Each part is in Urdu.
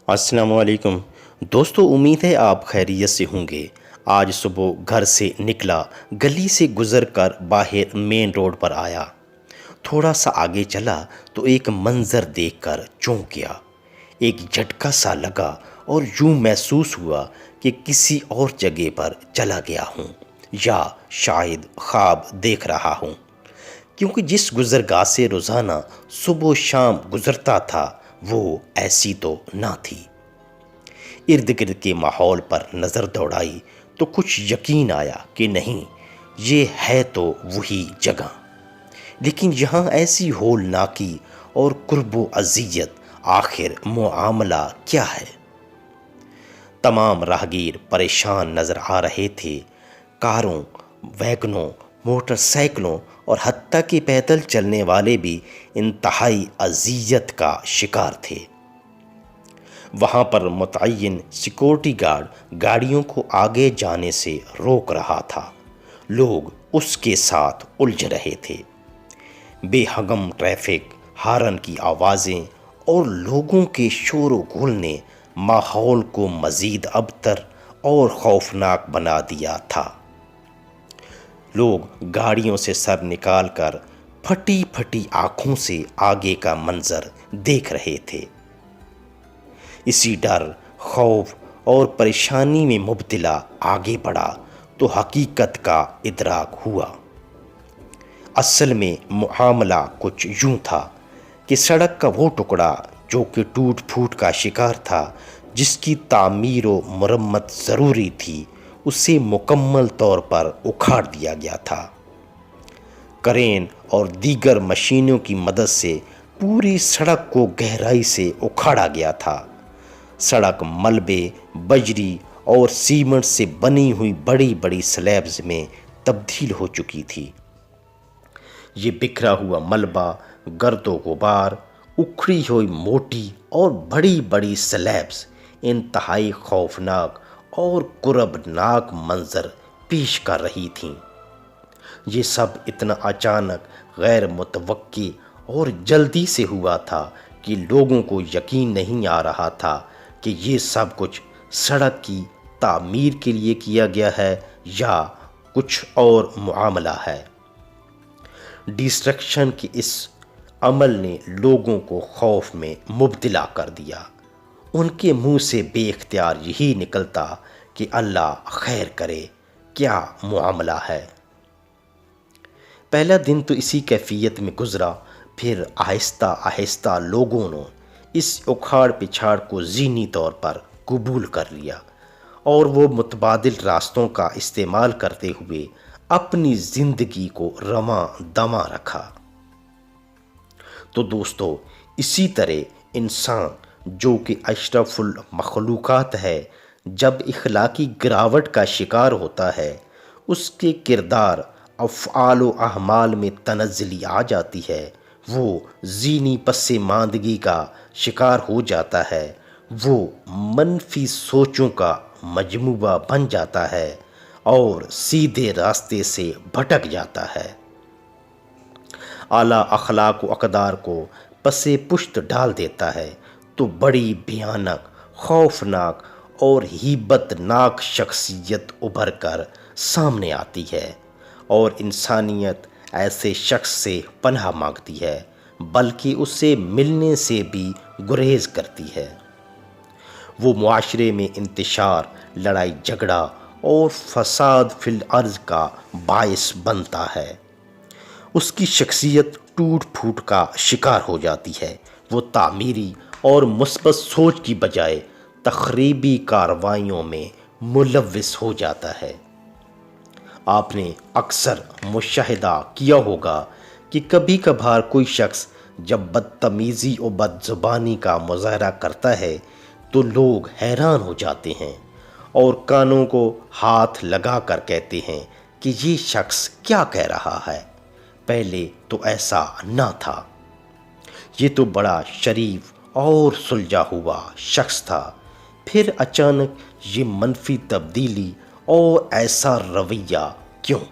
السلام علیکم دوستو، امید ہے آپ خیریت سے ہوں گے۔ آج صبح گھر سے نکلا، گلی سے گزر کر باہر مین روڈ پر آیا۔ تھوڑا سا آگے چلا تو ایک منظر دیکھ کر چونک گیا۔ ایک جھٹکا سا لگا اور یوں محسوس ہوا کہ کسی اور جگہ پر چلا گیا ہوں یا شاید خواب دیکھ رہا ہوں، کیونکہ جس گزرگاہ سے روزانہ صبح و شام گزرتا تھا وہ ایسی تو نہ تھی۔ ارد گرد کے ماحول پر نظر دوڑائی تو کچھ یقین آیا کہ نہیں، یہ ہے تو وہی جگہ، لیکن یہاں ایسی ہولناکی اور قرب و اذیت، آخر معاملہ کیا ہے؟ تمام راہگیر پریشان نظر آ رہے تھے۔ کاروں، ویگنوں، موٹر سائیکلوں اور حتیٰ کہ پیدل چلنے والے بھی انتہائی اذیت کا شکار تھے۔ وہاں پر متعین سیکورٹی گارڈ گاڑیوں کو آگے جانے سے روک رہا تھا۔ لوگ اس کے ساتھ الجھ رہے تھے۔ بے ہنگم ٹریفک، ہارن کی آوازیں اور لوگوں کے شور و غل نے ماحول کو مزید ابتر اور خوفناک بنا دیا تھا۔ لوگ گاڑیوں سے سر نکال کر پھٹی پھٹی آنکھوں سے آگے کا منظر دیکھ رہے تھے۔ اسی ڈر، خوف اور پریشانی میں مبتلا آگے بڑھا تو حقیقت کا ادراک ہوا۔ اصل میں معاملہ کچھ یوں تھا کہ سڑک کا وہ ٹکڑا جو کہ ٹوٹ پھوٹ کا شکار تھا، جس کی تعمیر و مرمت ضروری تھی، اسے مکمل طور پر اکھاڑ دیا گیا تھا۔ کرین اور دیگر مشینوں کی مدد سے پوری سڑک کو گہرائی سے اکھاڑا گیا تھا۔ سڑک ملبے، بجری اور سیمنٹ سے بنی ہوئی بڑی بڑی سلیبز میں تبدیل ہو چکی تھی۔ یہ بکھرا ہوا ملبہ، گرد و غبار، اکھڑی ہوئی موٹی اور بڑی بڑی سلیبز انتہائی خوفناک اور کربناک منظر پیش کر رہی تھیں۔ یہ سب اتنا اچانک، غیر متوقع اور جلدی سے ہوا تھا کہ لوگوں کو یقین نہیں آ رہا تھا کہ یہ سب کچھ سڑک کی تعمیر کے لیے کیا گیا ہے یا کچھ اور معاملہ ہے۔ ڈسٹرکشن کے اس عمل نے لوگوں کو خوف میں مبتلا کر دیا۔ ان کے منہ سے بے اختیار یہی نکلتا کہ اللہ خیر کرے، کیا معاملہ ہے۔ پہلا دن تو اسی کیفیت میں گزرا، پھر آہستہ آہستہ لوگوں نے اس اکھاڑ پچھاڑ کو ذہنی طور پر قبول کر لیا اور وہ متبادل راستوں کا استعمال کرتے ہوئے اپنی زندگی کو رواں دواں رکھا۔ تو دوستو، اسی طرح انسان جو کہ اشرف المخلوقات ہے، جب اخلاقی گراوٹ کا شکار ہوتا ہے، اس کے کردار، افعال و اعمال میں تنزلی آ جاتی ہے، وہ ذہنی پسماندگی کا شکار ہو جاتا ہے، وہ منفی سوچوں کا مجموعہ بن جاتا ہے اور سیدھے راستے سے بھٹک جاتا ہے۔ اعلیٰ اخلاق و اقدار کو پس پشت ڈال دیتا ہے تو بڑی بھیانک، خوفناک اور ہیبت ناک شخصیت ابھر کر سامنے آتی ہے، اور انسانیت ایسے شخص سے پناہ مانگتی ہے، بلکہ اسے ملنے سے بھی گریز کرتی ہے۔ وہ معاشرے میں انتشار، لڑائی جھگڑا اور فساد فی الارض کا باعث بنتا ہے۔ اس کی شخصیت ٹوٹ پھوٹ کا شکار ہو جاتی ہے۔ وہ تعمیری اور مثبت سوچ کی بجائے تخریبی کارروائیوں میں ملوث ہو جاتا ہے۔ آپ نے اکثر مشاہدہ کیا ہوگا کہ کبھی کبھار کوئی شخص جب بدتمیزی و بدزبانی کا مظاہرہ کرتا ہے تو لوگ حیران ہو جاتے ہیں اور کانوں کو ہاتھ لگا کر کہتے ہیں کہ یہ شخص کیا کہہ رہا ہے، پہلے تو ایسا نہ تھا، یہ تو بڑا شریف اور سلجھا ہوا شخص تھا، پھر اچانک یہ منفی تبدیلی اور ایسا رویہ کیوں؟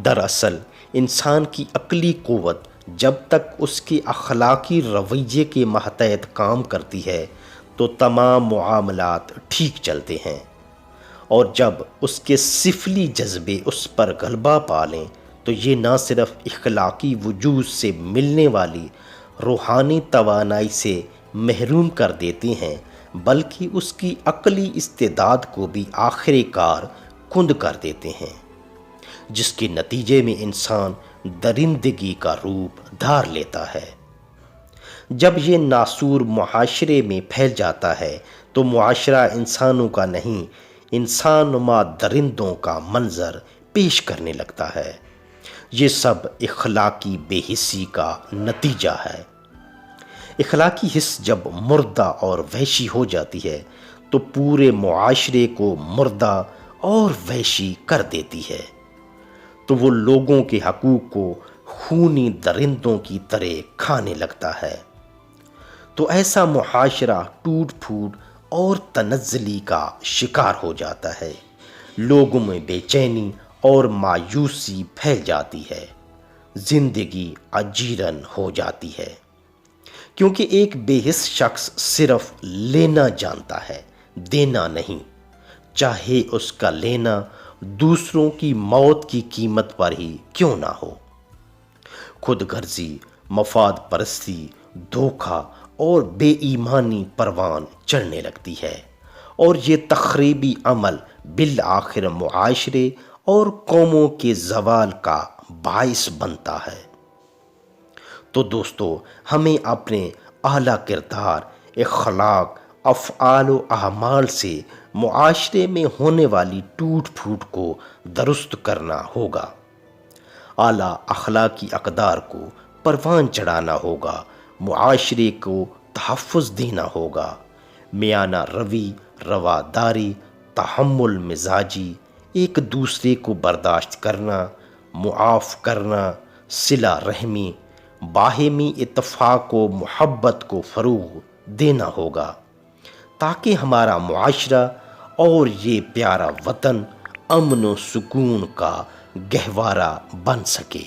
دراصل انسان کی عقلی قوت جب تک اس کے اخلاقی رویے کے ماتحت کام کرتی ہے تو تمام معاملات ٹھیک چلتے ہیں، اور جب اس کے سفلی جذبے اس پر غلبہ پا لیں تو یہ نہ صرف اخلاقی وجود سے ملنے والی روحانی توانائی سے محروم کر دیتے ہیں بلکہ اس کی عقلی استعداد کو بھی آخر کار کند کر دیتے ہیں، جس کے نتیجے میں انسان درندگی کا روپ دھار لیتا ہے۔ جب یہ ناسور معاشرے میں پھیل جاتا ہے تو معاشرہ انسانوں کا نہیں، انسان نما درندوں کا منظر پیش کرنے لگتا ہے۔ یہ سب اخلاقی بے حسی کا نتیجہ ہے۔ اخلاقی حس جب مردہ اور وحشی ہو جاتی ہے تو پورے معاشرے کو مردہ اور وحشی کر دیتی ہے، تو وہ لوگوں کے حقوق کو خونی درندوں کی طرح کھانے لگتا ہے۔ تو ایسا معاشرہ ٹوٹ پھوٹ اور تنزلی کا شکار ہو جاتا ہے، لوگوں میں بے چینی اور مایوسی پھیل جاتی ہے، زندگی اجیرن ہو جاتی ہے، کیونکہ ایک بے حس شخص صرف لینا جانتا ہے، دینا نہیں، چاہے اس کا لینا دوسروں کی موت کی قیمت پر ہی کیوں نہ ہو۔ خود غرضی، مفاد پرستی، دھوکہ اور بے ایمانی پروان چڑھنے لگتی ہے، اور یہ تخریبی عمل بالآخر معاشرے اور قوموں کے زوال کا باعث بنتا ہے۔ تو دوستو، ہمیں اپنے اعلیٰ کردار، اخلاق، افعال و اعمال سے معاشرے میں ہونے والی ٹوٹ پھوٹ کو درست کرنا ہوگا، اعلیٰ اخلاقی اقدار کو پروان چڑھانا ہوگا، معاشرے کو تحفظ دینا ہوگا، میانہ روی، رواداری، تحمل مزاجی، ایک دوسرے کو برداشت کرنا، معاف کرنا، صلہ رحمی، باہمی اتفاق و محبت کو فروغ دینا ہوگا، تاکہ ہمارا معاشرہ اور یہ پیارا وطن امن و سکون کا گہوارہ بن سکے۔